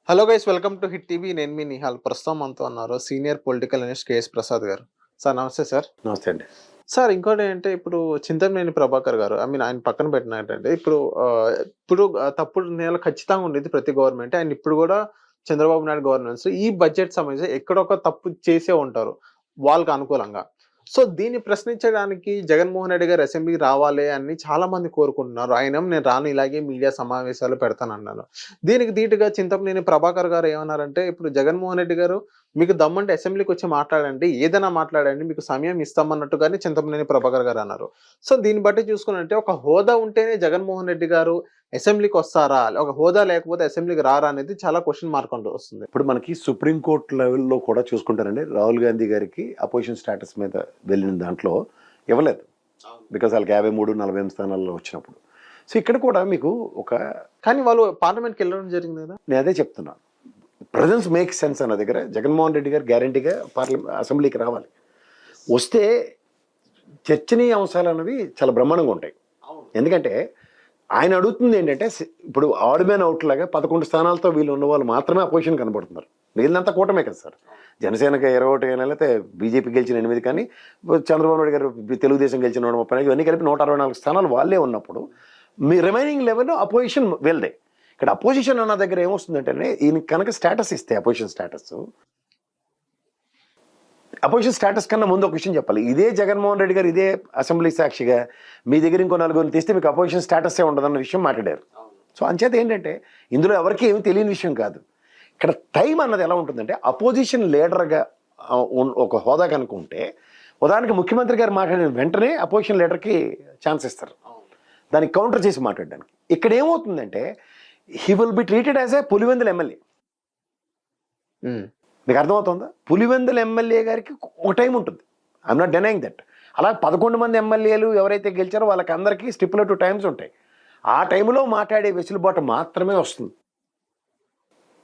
Hello guys, welcome to hit TV. నేను మీ నిహాల్. ప్రస్తుతం మనతో ఉన్నారు senior political analyst KS Prasad గారు. సార్ నమస్తే సార్. నమస్తే అండి. సార్ ఇంకోటి ఏంటంటే ఇప్పుడు చింతమనేని ప్రభాకర్ గారు ఆయన పక్కన పెట్టినట్టంటే ఇప్పుడు తప్పుడు నిర్ణయాలు ఖచ్చితంగా ఉండేది ప్రతి గవర్నమెంట్. అండ్ ఇప్పుడు కూడా చంద్రబాబు నాయుడు గవర్నెన్స్ ఈ బడ్జెట్ సంబంధించి ఎక్కడొక తప్పు చేసే ఉంటారు వాళ్ళకి అనుకూలంగా. సో దీన్ని ప్రశ్నించడానికి జగన్మోహన్ రెడ్డి గారు అసెంబ్లీకి రావాలి అని చాలా మంది కోరుకుంటున్నారు. ఆయన నేను రాను, ఇలాగే మీడియా సమావేశాలు పెడతానన్నాను. దీనికి ధీటుగా చింతమనేని ప్రభాకర్ గారు ఏమన్నారంటే, ఇప్పుడు జగన్మోహన్ రెడ్డి గారు మీకు దమ్ముంటే అసెంబ్లీకి వచ్చి మాట్లాడండి, ఏదైనా మాట్లాడండి, మీకు సమయం ఇస్తామన్నట్టుగానే చింతమనేని ప్రభాకర్ గారు అన్నారు. సో దీన్ని బట్టి చూసుకున్నట్టే ఒక హోదా ఉంటేనే జగన్మోహన్ రెడ్డి గారు అసెంబ్లీకి వస్తారా, ఒక హోదా లేకపోతే అసెంబ్లీకి రారా అనేది చాలా క్వశ్చన్ మార్క్ అంటూ వస్తుంది. ఇప్పుడు మనకి సుప్రీంకోర్టు లెవెల్లో కూడా చూసుకుంటారండి, రాహుల్ గాంధీ గారికి అపోజిషన్ స్టేటస్ మీద వెళ్ళిన దాంట్లో ఇవ్వలేదు. బికాస్ వాళ్ళకి 53-48 స్థానాల్లో వచ్చినప్పుడు. సో ఇక్కడ కూడా మీకు కానీ వాళ్ళు పార్లమెంట్కి వెళ్ళడం జరిగింది కదా. నేను అదే చెప్తున్నాను, ప్రజెన్స్ మేక్ సెన్స్ అన్న దగ్గర జగన్మోహన్ రెడ్డి గారు గ్యారంటీగా అసెంబ్లీకి రావాలి. వస్తే చర్చనీయ అంశాలు అనేవి చాలా బ్రహ్మాండంగా ఉంటాయి. ఎందుకంటే ఆయన అడుగుతుంది ఏంటంటే, ఇప్పుడు ఆడ్ మ్యాన్ అవుట్ లాగా 11 స్థానాలతో వీళ్ళు ఉన్న వాళ్ళు మాత్రమే అపోజిషన్ కనబడుతున్నారు. వీళ్ళంతా కూటమే కదా సార్. జనసేనకి 21 కానీ, లేకపోతే బీజేపీ గెలిచిన 8 కానీ, చంద్రబాబు నాయుడు గారు తెలుగుదేశం గెలిచిన 135, ఇవన్నీ కలిపి 164 స్థానాలు వాళ్ళే ఉన్నప్పుడు మీ రిమైనింగ్ లెవెల్ అపోజిషన్ వీళ్ళదే. ఇక్కడ అపోజిషన్ అన్న దగ్గర ఏమొస్తుందంటే, ఈయన కనుక స్టేటస్ ఇస్తే అపోజిషన్ స్టేటస్ కన్నా ముందు ఒక విషయం చెప్పాలి. ఇదే జగన్మోహన్ రెడ్డి గారు ఇదే అసెంబ్లీ సాక్షిగా మీ దగ్గర ఇంకో నలుగురిని తీస్తే మీకు అపోజిషన్ స్టేటస్సే ఉండదన్న విషయం మాట్లాడారు. సో అంచేత ఏంటంటే ఇందులో ఎవరికి ఏమి తెలియని విషయం కాదు. ఇక్కడ టైం అన్నది ఎలా ఉంటుందంటే, అపోజిషన్ లీడర్గా ఒక హోదా కనుక ఉంటే, ఉదాహరణకి ముఖ్యమంత్రి గారు మాట్లాడిన వెంటనే అపోజిషన్ లీడర్కి ఛాన్స్ ఇస్తారు దానికి కౌంటర్ చేసి మాట్లాడడానికి. ఇక్కడ ఏమవుతుందంటే, he will be treated as a Pulivendula MLA. మీకు అర్థమవుతుందా? పులివెందుల ఎమ్మెల్యే గారికి ఒక టైం ఉంటుంది. I'm not denying that. అలా 11 మంది ఎమ్మెల్యేలు ఎవరైతే గెలిచారో వాళ్ళకి అందరికీ స్టిపులేటివ్ టైమ్స్ ఉంటాయి. ఆ టైంలో మాట్లాడే వెసులుబాటు మాత్రమే వస్తుంది.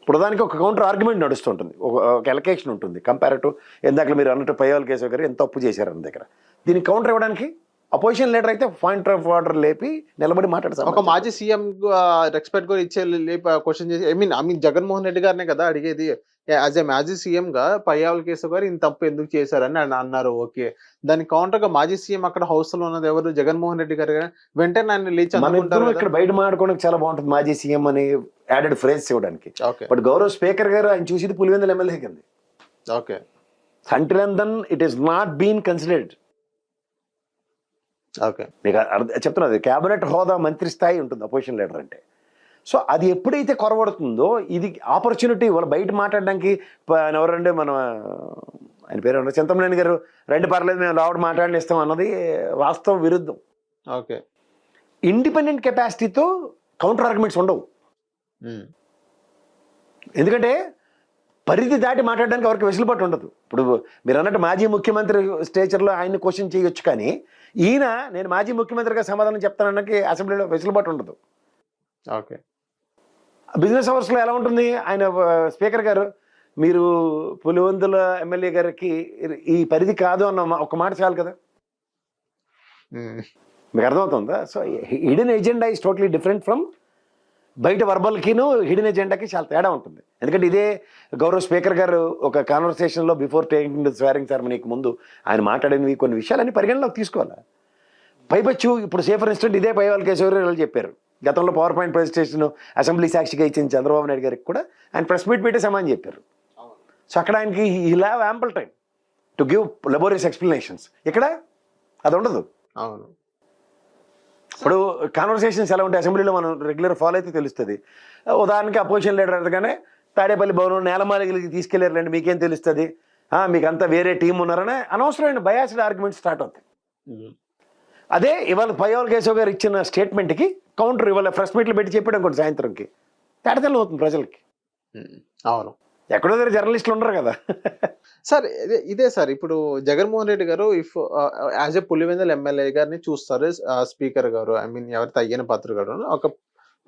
ఇప్పుడు దానికి ఒక కౌంటర్ ఆర్గ్యుమెంట్ నడుస్తుంటుంది, ఒక ఎలకేషన్ ఉంటుంది. కంపారిటివ్ ఇందాక మీరు అన్నట్టు పయ్యాల కేశవ్ గారు ఎంత తప్పు చేశారు అన్న దగ్గర దీనికి కౌంటర్ ఇవ్వడానికి అపోజిషన్ లీడర్ అయితే పాయింట్ ఆఫ్ ఆర్డర్ లేపి నిలబడి మాట్లాడతారు. ఒక మాజీ సీఎం రెస్పెక్ట్ కూడా ఇచ్చే క్వశ్చన్ చేసి ఐ మీన్ జగన్మోహన్ రెడ్డి గారినే కదా అడిగేది. యాజ్ ఏ మాజీ సీఎం గా పయ్యావుల కేశవ్ గారు ఇంత తప్పు ఎందుకు చేశారని అన్నారు. ఓకే, దానికి కౌంటర్ గా మాజీ సీఎం అక్కడ హౌస్ లో ఉన్నది ఎవరు, జగన్మోహన్ రెడ్డి గారు. వెంటనే ఆయన లేచి ఇక్కడ బయట మాట్లాడుకోవడానికి చాలా బాగుంటుంది మాజీ సీఎం అని యాడెడ్ ఫ్రేజ్ ఇవ్వడానికి. బట్ గౌరవ్ స్పీకర్ గారు ఆయన చూసేది పులివెందుల ఎమ్మెల్యే కింద. Okay, until and then it is not been considered. Okay, మీకు చెప్తున్నది క్యాబినెట్ హోదా మంత్రి స్థాయి ఉంటుంది అపోజిషన్ లీడర్ అంటే. సో అది ఎప్పుడైతే కొరవడుతుందో ఇది ఆపర్చునిటీ వాళ్ళు బయట మాట్లాడడానికి. ఎవరంటే ఆయన పేరు చింతమనేని గారు, రండి పర్లేదు మేము లోపల మాట్లాడిస్తాం అన్నది వాస్తవ విరుద్ధం. ఓకే, ఇండిపెండెంట్ కెపాసిటీతో కౌంటర్ ఆర్గ్యుమెంట్స్ ఉండవు. ఎందుకంటే పరిధి దాటి మాట్లాడడానికి ఎవరికి వెసులుబాటు ఉండదు. ఇప్పుడు మీరు అన్నట్టు మాజీ ముఖ్యమంత్రి స్టేచర్లో ఆయన్ని క్వశ్చన్ చేయొచ్చు, కానీ ఈయన నేను మాజీ ముఖ్యమంత్రిగా సమాధానం చెప్తానన్నకి అసెంబ్లీలో వెసులుబాటు ఉండదు. ఓకే, బిజినెస్ అవర్స్లో ఎలా ఉంటుంది, ఆయన స్పీకర్ గారు మీరు పులివెందుల ఎమ్మెల్యే గారికి ఈ పరిధి కాదు అన్న ఒక మాట చాలు కదా. మీకు అర్థమవుతుందా? So hidden agenda is totally different from బయట వర్బల్కిను హిడెన్ ఎజెండాకి చాలా తేడా ఉంటుంది. ఎందుకంటే ఇదే గౌరవ స్పీకర్ గారు ఒక కాన్వర్సేషన్లో బిఫోర్ టేకింగ్ స్వేరింగ్ సెరమనీకి ముందు ఆయన మాట్లాడినవి కొన్ని విషయాలన్నీ పరిగణలోకి తీసుకోవాలి. పైపచ్చు ఇప్పుడు ఫర్ ఇన్స్టెంట్ ఇదే పైవాళ్ళ కేశవరావు చెప్పారు, గతంలో పవర్ పాయింట్ ప్రెజెంటేషన్ అసెంబ్లీ సాక్షిగా ఇచ్చిన చంద్రబాబు నాయుడు గారికి కూడా ఆయన ప్రెస్ మీట్ పెట్టి సమాధానం చెప్పారు. సో అక్కడ ఆయనకి he'll have ample time to give లెబోరియస్ explanations. ఇక్కడ అది ఉండదు. అవును, ఇప్పుడు కాన్వర్సేషన్స్ ఎలా ఉంటాయి అసెంబ్లీలో మనం రెగ్యులర్ ఫాలో అయితే తెలుస్తుంది. ఉదాహరణకి అపోజిషన్ లీడర్ అనగానే తాడేపల్లి భవనం నేలమాలికి తీసుకెళ్లారండి మీకేం తెలుస్తుంది, మీకు అంతా వేరే టీం ఉన్నారనే అనవసరమైన బయాస్డ్ ఆర్గ్యుమెంట్ స్టార్ట్ అవుతాయి. అదే ఇవాళ పయ్యావుల కేశవ్ గారు ఇచ్చిన స్టేట్మెంట్కి కౌంటర్ ఇవాళ ప్రెస్ మీట్లు పెట్టి చెప్పాడు అనుకోండి సాయంత్రంకి, తేడతెల్లం అవుతుంది ప్రజలకి. అవును, ఎక్కడో దగ్గర జర్నలిస్టులు ఉండరు కదా. సార్ ఇదే సార్ ఇప్పుడు జగన్మోహన్ రెడ్డి గారు యాజ్ ఏ పులివెందుల ఎమ్మెల్యే గారిని చూస్తారు స్పీకర్ గారు. ఎవరైతే అయ్యన పాత్ర గారు ఒక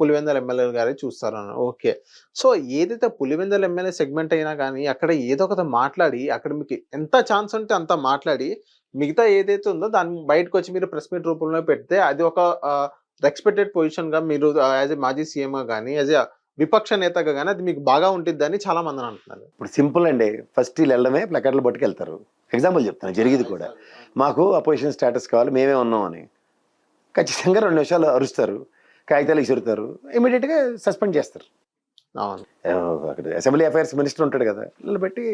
పులివెందుల ఎమ్మెల్యే గారే చూస్తారు అన్న. ఓకే, సో ఏదైతే పులివెందుల ఎమ్మెల్యే సెగ్మెంట్ అయినా కానీ అక్కడ ఏదో ఒకటి మాట్లాడి అక్కడ మీకు ఎంత ఛాన్స్ ఉంటే అంత మాట్లాడి మిగతా ఏదైతే ఉందో దాన్ని బయటకు వచ్చి మీరు ప్రెస్ మీట్ రూపంలో పెడితే అది ఒక రెస్పెక్టెడ్ పొజిషన్ గా మీరు యాజ్ ఏ మాజీ సీఎం గా కానీ యాజ్ ఏ విపక్ష నేతగా గానీ అది మీకు బాగా ఉంటుందని చాలా మంది అంటున్నారు. ఇప్పుడు సింపుల్ అండి, ఫస్ట్ వీళ్ళు వెళ్ళడమే ప్లకార్డులు పట్టుకెళ్తారు. ఎగ్జాంపుల్ చెప్తాను, జరిగేది కూడా. మాకు అపోజిషన్ స్టేటస్ కావాలి, మేమే ఉన్నాం అని ఖచ్చితంగా 2 నిమిషాలు అరుస్తారు, కాగితాలు ఇసురుతారు, ఇమీడియట్గా సస్పెండ్ చేస్తారు. అవును. అక్కడ అసెంబ్లీ అఫైర్స్ మినిస్టర్ ఉంటాడు కదా, నిలబెట్టి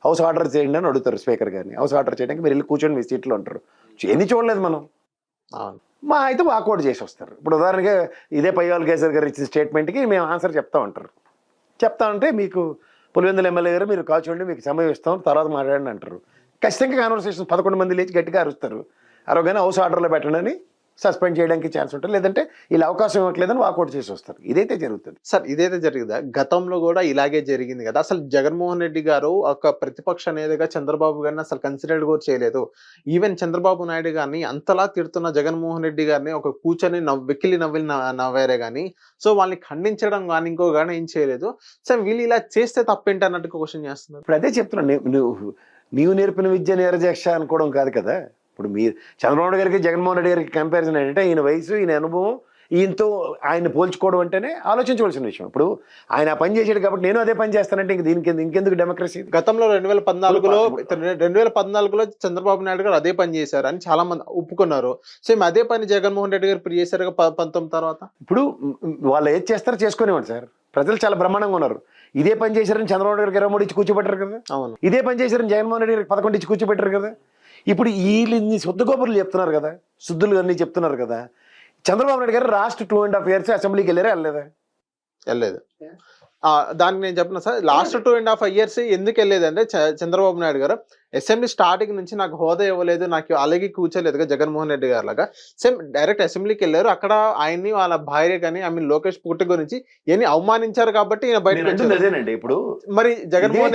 హౌస్ ఆర్డర్ చేయండి అని అడుగుతారు స్పీకర్ గారిని. హౌస్ ఆర్డర్ చేయడానికి మీరు వెళ్ళి కూర్చొని మీ సీట్లో ఉంటారు. ఎన్ని చూడలేదు మనం. అవును. మా అయితే వాకౌట్ చేసి వస్తారు. ఇప్పుడు ఉదాహరణగా ఇదే పయ్యావల్ కేసర్ గారు ఇచ్చిన స్టేట్మెంట్కి మేము ఆన్సర్ చెప్తా ఉంటారు. చెప్తా ఉంటే మీకు పులివెందుల ఎమ్మెల్యే గారు మీరు కాల్చండి, మీకు సమయం ఇస్తాం, తర్వాత మాట్లాడండి అంటారు. ఖచ్చితంగా కాన్వర్సేషన్ 11 మంది లేచి గట్టిగా అరుస్తారు. అరవగానే హౌస్ ఆర్డర్లో పెట్టండి అని సస్పెండ్ చేయడానికి ఛాన్స్ ఉంటుంది, లేదంటే ఇలా అవకాశం ఇవ్వట్లేదని వాకౌట్ చేసి వస్తారు. ఇదైతే జరుగుతుంది సార్. ఇదైతే జరిగిందా? గతంలో కూడా ఇలాగే జరిగింది కదా. అసలు జగన్మోహన్ రెడ్డి గారు ఒక ప్రతిపక్ష నేతగా చంద్రబాబు గారిని అసలు కన్సిడర్ కూడా చేయలేదు. ఈవెన్ చంద్రబాబు నాయుడు గారిని అంతలా తిడుతున్న జగన్మోహన్ రెడ్డి గారిని ఒక కూర్చొని వెక్కిలి నవ్వారే గానీ, సో వాళ్ళని ఖండించడం కానీ ఇంకో కానీ ఏం చేయలేదు. సో వీళ్ళు ఇలా చేస్తే తప్పేంటి అన్నట్టు క్వశ్చన్ చేస్తున్నారు. ఇప్పుడు అదే చెప్తున్నాను, నీవు నేర్పిన విద్య నీరజక్ష అనుకోవడం కాదు కదా. ఇప్పుడు మీరు చంద్రబాబు గారికి జగన్మోహన్ రెడ్డి గారికి కంపారిజన్ ఏంటంటే ఈయన వయసు, ఈయన అనుభవం, ఈయనతో ఆయన పోల్చుకోవడం అంటేనే ఆలోచించవలసిన విషయం. ఇప్పుడు ఆయన పని చేసాడు కాబట్టి నేను అదే పని చేస్తానంటే దీనికి ఇంకెందుకు డెమోక్రసీ? గతంలో 2014లో చంద్రబాబు నాయుడు గారు అదే పని చేశారు అని చాలా మంది ఒప్పుకున్నారు. సేమ్ అదే పని జగన్మోహన్ రెడ్డి గారు ఇప్పుడు చేశారు 19 తర్వాత. ఇప్పుడు వాళ్ళు ఏది చేస్తారో చేసుకునేవాడు సార్. ప్రజలు చాలా బ్రహ్మాండంగా ఉన్నారు. ఇదే పని చేశారని చంద్రబాబు గారికి 23 ఇచ్చి కూర్చోబెట్టారు కదా. అవును. ఇదే పని చేశారని జగన్మోహన్ రెడ్డి గారికి 11 ఇచ్చి కూర్చోబెట్టారు కదా. ఇప్పుడు వీళ్ళు ఇన్ని శుద్ధ గోపురులు చెప్తున్నారు కదా, శుద్ధులు అన్నీ చెప్తున్నారు కదా. చంద్రబాబు నాయుడు గారు లాస్ట్ 2.5 years అసెంబ్లీకి వెళ్ళలేదా? వెళ్ళలేదు. దానికి నేను చెప్పిన సార్, లాస్ట్ 2.5 years ఎందుకు వెళ్ళలేదంటే చంద్రబాబు నాయుడు గారు అసెంబ్లీ స్టార్టింగ్ నుంచి నాకు హోదా ఇవ్వలేదు, నాకు అలాగే కూర్చోలేదు జగన్మోహన్ రెడ్డి గారు లాగా. సేమ్ డైరెక్ట్ అసెంబ్లీకి వెళ్ళారు. అక్కడ ఆయన్ని వాళ్ళ భార్య కానీ లోకేష్ పుట్టి గురించి ఎన్ని అవమానించారు కాబట్టి ఈయన బయటకు వచ్చారు. అదేనండి. ఇప్పుడు మరి జగన్మోహన్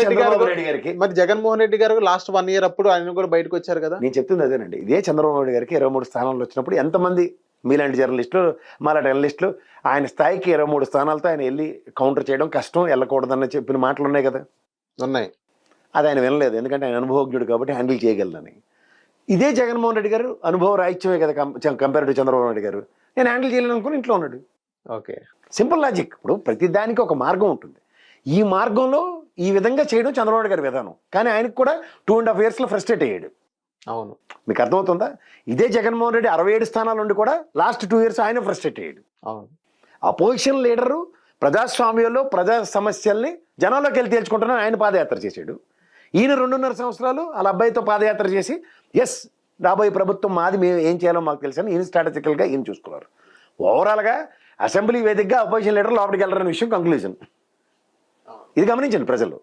రెడ్డి గారు లాస్ట్ 1 year అప్పుడు ఆయన కూడా బయటకు వచ్చారు కదా. నేను చెప్తుంది అదేనండి. ఇదే చంద్రబాబు నాయుడు గారికి 23 స్థానాలు వచ్చినప్పుడు ఎంతమంది మీలాంటి జర్నలిస్టులు, మాలాంటి జర్నలిస్టులు ఆయన స్థాయికి 23 స్థానాలతో ఆయన వెళ్ళి కౌంటర్ చేయడం కష్టం, వెళ్ళకూడదని చెప్పిన మాటలు ఉన్నాయి కదా. ఉన్నాయి. అది ఆయన వినలేదు, ఎందుకంటే ఆయన అనుభవజ్ఞుడు కాబట్టి హ్యాండిల్ చేయగలదని. ఇదే జగన్మోహన్ రెడ్డి గారు అనుభవ రాహిత్యమే కదా కంపేర్ టు చంద్రబాబు నాయుడు గారు. నేను హ్యాండిల్ చేయలేను అనుకుని ఇంట్లో ఉన్నాడు. Okay, simple logic. ఇప్పుడు ప్రతి దానికి ఒక మార్గం ఉంటుంది. ఈ మార్గంలో ఈ విధంగా చేయడం చంద్రబాబు నాయుడు గారి విధానం. కానీ ఆయనకు కూడా 2.5 yearsలో ఫ్రస్ట్రేట్ అయ్యాడు. అవును, మీకు అర్థమవుతుందా? ఇదే జగన్మోహన్ రెడ్డి 67 స్థానాల నుండి కూడా లాస్ట్ 2 years ఆయన ఫ్రస్ట్రేట్ అయ్యాడు. అవును. అపోజిషన్ లీడరు ప్రజాస్వామ్యంలో ప్రజా సమస్యల్ని జనాల్లోకి వెళ్ళి తేల్చుకుంటున్నాను ఆయన పాదయాత్ర చేశాడు. ఈయన 2.5 సంవత్సరాలు వాళ్ళ అబ్బాయితో పాదయాత్ర చేసి ఎస్ రాబోయే ప్రభుత్వం మాది, మేము ఏం చేయాలో మాకు తెలుసని ఈయన స్ట్రాటజికల్గా ఈయన చూసుకున్నారు. ఓవరాల్గా అసెంబ్లీ వేదికగా అపోజిషన్ లీడర్ లోపలికి వెళ్ళరనే విషయం కంక్లూజన్. ఇది గమనించండి ప్రజలు.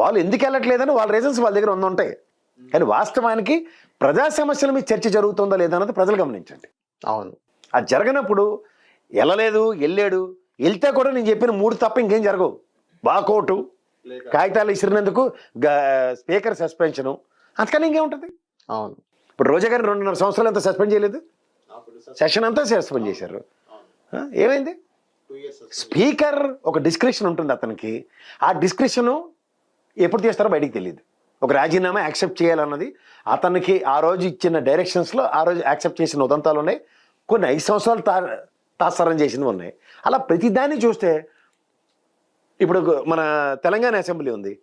వాళ్ళు ఎందుకు వెళ్ళట్లేదని వాళ్ళ రీజన్స్ వాళ్ళ దగ్గర ఉంటాయి. కానీ వాస్తవానికి ప్రజా సమస్యల మీద చర్చ జరుగుతుందా లేదా అన్నది ప్రజలు గమనించండి. అవును. అది జరగనప్పుడు వెళ్ళలేదు, వెళ్ళాడు, వెళ్తే కూడా నేను చెప్పిన 3 తప్ప ఇంకేం జరగవు. వాకౌటు, కాగితాలు ఇసిరినందుకు స్పీకర్ సస్పెన్షను, అంతకని ఇంకేముంటుంది. అవును. ఇప్పుడు రోజా గారిని 2.5 సంవత్సరాలు అంతా సస్పెండ్ చేయలేదు, సెషన్ అంతా సస్పెండ్ చేశారు. ఏమైంది? స్పీకర్ ఒక డిస్క్రిప్షన్ ఉంటుంది అతనికి. ఆ డిస్క్రిప్షను ఎప్పుడు తీస్తారో బయటికి తెలియదు. ఒక రాజీనామా యాక్సెప్ట్ చేయాలన్నది అతనికి ఆ రోజు ఇచ్చిన డైరెక్షన్స్లో ఆ రోజు యాక్సెప్ట్ చేసిన ఉదంతాలు ఉన్నాయి. కొన్ని 5 సంవత్సరాలు తాత్సారం చేసినవి ఉన్నాయి. అలా ప్రతిదాన్ని చూస్తే ఇప్పుడు మన తెలంగాణ అసెంబ్లీ ఉంది,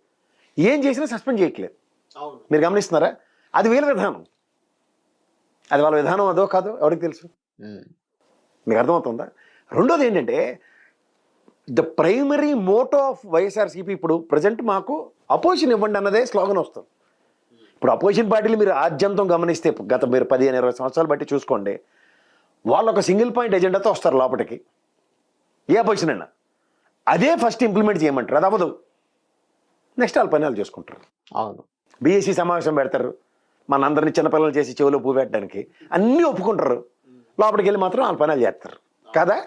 ఏం చేసినా సస్పెండ్ చేయట్లేదు. మీరు గమనిస్తున్నారా? అది వీళ్ళ విధానం. అది వాళ్ళ విధానం అదో కాదో ఎవరికి తెలుసు. మీకు అర్థమవుతుందా? రెండోది ఏంటంటే the primary motto of YSRCP ఇప్పుడు ప్రజెంట్ మాకు అపోజిషన్ ఇవ్వండి అన్నదే స్లోగన్ వస్తుంది. ఇప్పుడు అపోజిషన్ పార్టీలు మీరు ఆద్యంతం గమనిస్తే గత మీరు 15-20 సంవత్సరాలు బట్టి చూసుకోండి, వాళ్ళు ఒక సింగిల్ పాయింట్ ఎజెండాతో వస్తారు లోపలికి. ఏ అపోజిషన్ అయినా అదే ఫస్ట్ ఇంప్లిమెంట్ చేయమంటారు. అది అవ్వదు. నెక్స్ట్ వాళ్ళ పని వాళ్ళు చేసుకుంటారు. అవును. బీఎస్సీ సమావేశం పెడతారు, మనందరినీ చిన్నపిల్లలు చేసి చెవిలో పువ్వు పెట్టడానికి అన్నీ ఒప్పుకుంటారు. లోపలికి వెళ్ళి మాత్రం వాళ్ళ పని వాళ్ళు చేస్తారు కదా.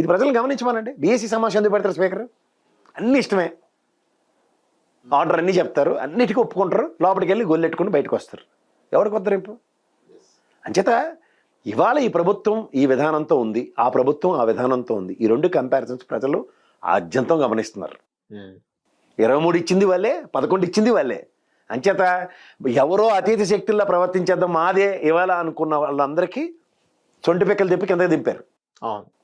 ఇది ప్రజలు గమనించమనండి. బీఎస్సీ సమావేశం ఎందుకు పెడతారు? స్పీకర్ అన్ని ఇష్టమే, ఆర్డర్ అన్నీ చెప్తారు, అన్నిటికీ ఒప్పుకుంటారు, లోపలికి వెళ్ళి గొల్లెట్టుకుని బయటకు వస్తారు. ఎవరికి వస్తారు రేపు? అంచేత ఇవాళ ఈ ప్రభుత్వం ఈ విధానంతో ఉంది, ఆ ప్రభుత్వం ఆ విధానంతో ఉంది. ఈ 2 కంపారిజన్స్ ప్రజలు ఆద్యంతం గమనిస్తున్నారు. 23 ఇచ్చింది వాళ్ళే, 11 ఇచ్చింది వాళ్ళే. అంచేత ఎవరో అతీత శక్తుల్లో ప్రవర్తించేద్దాం మాదే ఇవాళ అనుకున్న వాళ్ళందరికీ సొంటి పిక్కలు తిప్పి కిందకి దింపారు.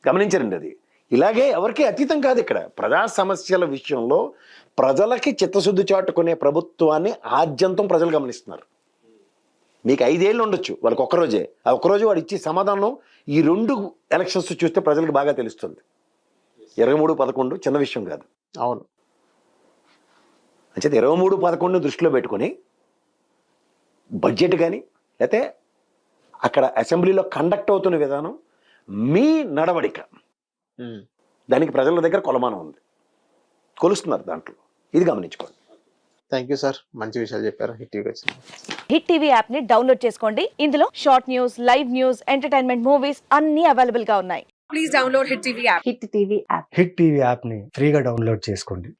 గమనించారండి. అది ఇలాగే ఎవరికి అతీతం కాదు ఇక్కడ. ప్రజా సమస్యల విషయంలో ప్రజలకి చిత్తశుద్ధి చాటుకునే ప్రభుత్వాన్ని ఆద్యంతం ప్రజలు గమనిస్తున్నారు. మీకు 5 ఏళ్ళు ఉండొచ్చు, వాళ్ళకి ఒక్కరోజే. ఆ ఒక్కరోజు వాడు ఇచ్చే సమాధానం ఈ 2 ఎలక్షన్స్ చూస్తే ప్రజలకు బాగా తెలుస్తుంది. 23-11 చిన్న విషయం కాదు. అవును. అంచేత 23-11 దృష్టిలో పెట్టుకొని బడ్జెట్ కానీ లేకపోతే అక్కడ అసెంబ్లీలో కండక్ట్ అవుతున్న విధానం, మీ నడవడిక, దానికి ప్రజల దగ్గర కొలమానం ఉంది, కొలుస్తున్నారు దాంట్లో. ఇది గమనించుకోండి. థ్యాంక్ యూ సార్, మంచి విషయాలు చెప్పారు. హిట్ టీవీకి వచ్చింది. హిట్ టీవీ యాప్ ని డౌన్లోడ్ చేసుకోండి. ఇందులో short news, live news, entertainment movies అన్ని అవైలబుల్ గా ఉన్నాయి. Please download Hit TV app. Hit TV app. Hit TV యాప్ని ఫ్రీగా డౌన్లోడ్ చేసుకోండి.